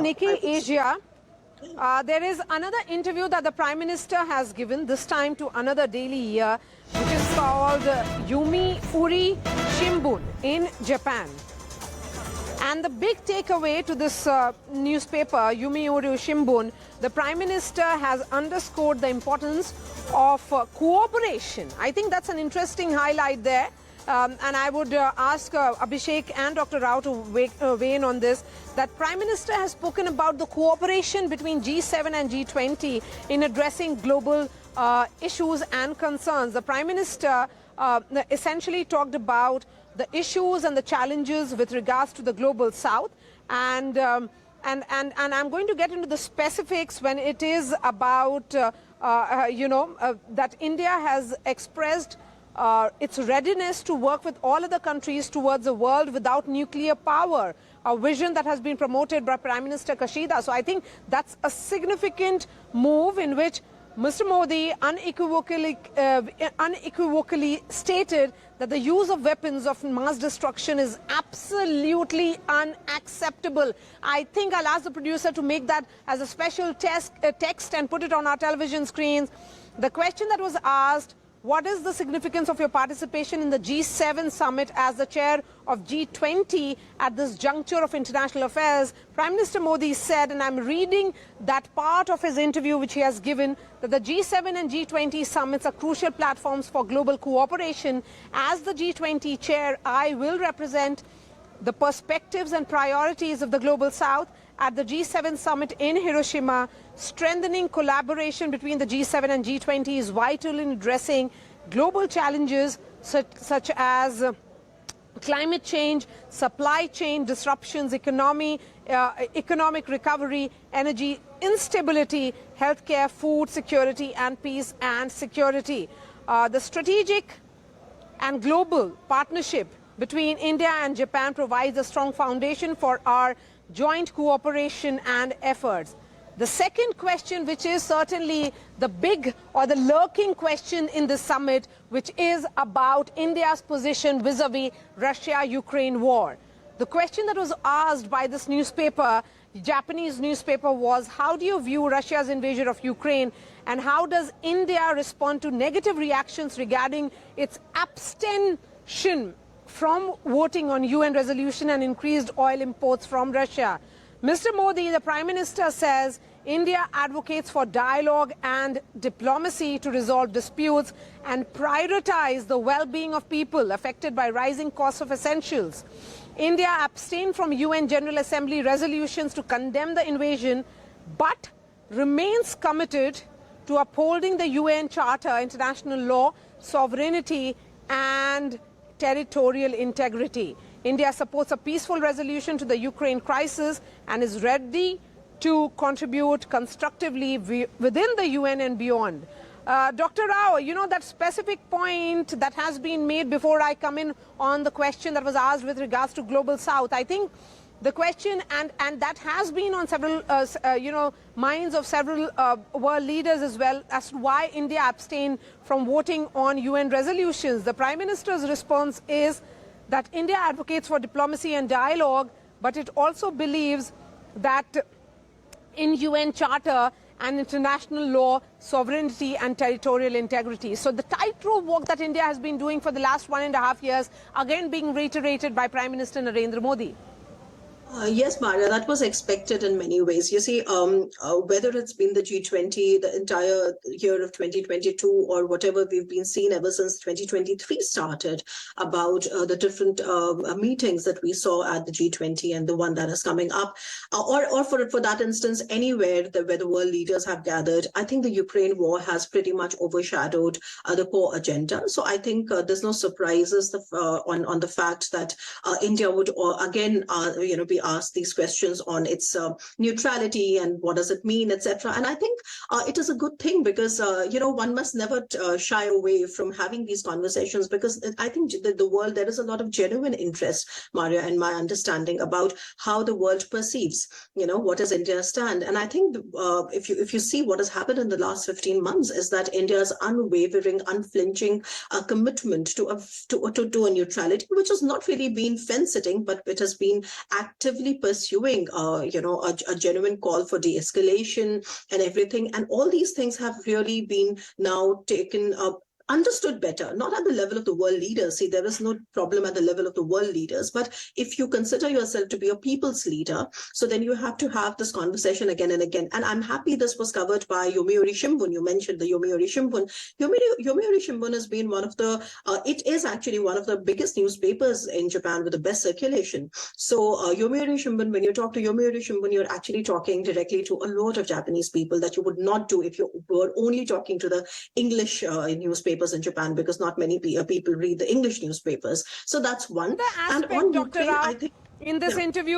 Nikkei Asia, there is another interview that the Prime Minister has given, this time to another daily, which is called Yomiuri Shimbun in Japan. And the big takeaway to this newspaper, Yomiuri Shimbun, the Prime Minister has underscored the importance of cooperation. I think that's an interesting highlight there. And I would ask Abhishek and Dr. Rao to weigh in on this, that Prime Minister has spoken about the cooperation between G7 and G20 in addressing global issues and concerns. The Prime Minister essentially talked about the issues and the challenges with regards to the global south, and I'm going to get into the specifics when it is about that India has expressed its readiness to work with all other countries towards a world without nuclear power, a vision that has been promoted by Prime Minister Kashida. So I think that's a significant move in which Mr. Modi unequivocally stated that the use of weapons of mass destruction is absolutely unacceptable. I think I'll ask the producer to make that as a special text and put it on our television screens. The question that was asked: what is the significance of your participation in the G7 summit as the chair of G20 at this juncture of international affairs? Prime Minister Modi said, and I'm reading that part of his interview which he has given, that the G7 and G20 summits are crucial platforms for global cooperation. As the G20 chair, I will represent the perspectives and priorities of the global south at the G7 summit in Hiroshima. Strengthening collaboration between the G7 and G20 is vital in addressing global challenges such as climate change, supply chain disruptions, economic recovery, energy instability, healthcare, food security, and peace and security. The strategic and global partnership between India and Japan provides a strong foundation for our joint cooperation and efforts. The second question, which is certainly the big or the lurking question in this summit, which is about India's position vis-a-vis Russia-Ukraine war. The question that was asked by this newspaper, Japanese newspaper, was: how do you view Russia's invasion of Ukraine, and how does India respond to negative reactions regarding its abstention from voting on UN resolution and increased oil imports from Russia? Mr. Modi, the Prime Minister, says India advocates for dialogue and diplomacy to resolve disputes and prioritize the well-being of people affected by rising costs of essentials. India abstained from UN General Assembly resolutions to condemn the invasion, but remains committed to upholding the UN Charter, international law, sovereignty and territorial integrity. India supports a peaceful resolution to the Ukraine crisis and is ready to contribute constructively within the UN and beyond. Dr. Rao, you know that specific point that has been made before I come in on the question that was asked with regards to Global South. I think the question, and that has been on several, minds of several world leaders as well, as to why India abstained from voting on UN resolutions. The Prime Minister's response is that India advocates for diplomacy and dialogue, but it also believes that in UN Charter and international law, sovereignty and territorial integrity. So the tightrope walk that India has been doing for the last 1.5 years, again being reiterated by Prime Minister Narendra Modi. Yes, Maria, that was expected in many ways. You see, whether it's been the G20, the entire year of 2022, or whatever we've been seeing ever since 2023 started, about the different meetings that we saw at the G20 and the one that is coming up, or for that instance, anywhere where the world leaders have gathered, I think the Ukraine war has pretty much overshadowed the core agenda. So I think there's no surprises on the fact that India would again, be asked these questions on its neutrality and what does it mean, etc. And I think it is a good thing because, one must never shy away from having these conversations, because I think the world, there is a lot of genuine interest, Maria, and my understanding about how the world perceives, what does India stand. And I think if you see what has happened in the last 15 months is that India's unwavering, unflinching commitment to a neutrality, which has not really been fence-sitting, but it has been active actively pursuing, a genuine call for de-escalation and everything. And all these things have really been now taken up, understood better, not at the level of the world leaders. See, there is no problem at the level of the world leaders, but if you consider yourself to be a people's leader, so then you have to have this conversation again and again. And I'm happy this was covered by Yomiuri Shimbun. You mentioned the Yomiuri Shimbun. Yomiuri Shimbun has been one of the, it is actually one of the biggest newspapers in Japan with the best circulation. So Yomiuri Shimbun, when you talk to Yomiuri Shimbun, you're actually talking directly to a lot of Japanese people that you would not do if you were only talking to the English newspapers in Japan, because not many people read the English newspapers. So that's one. The And aspect, on Dr. Ukraine, Rao, I think in this interview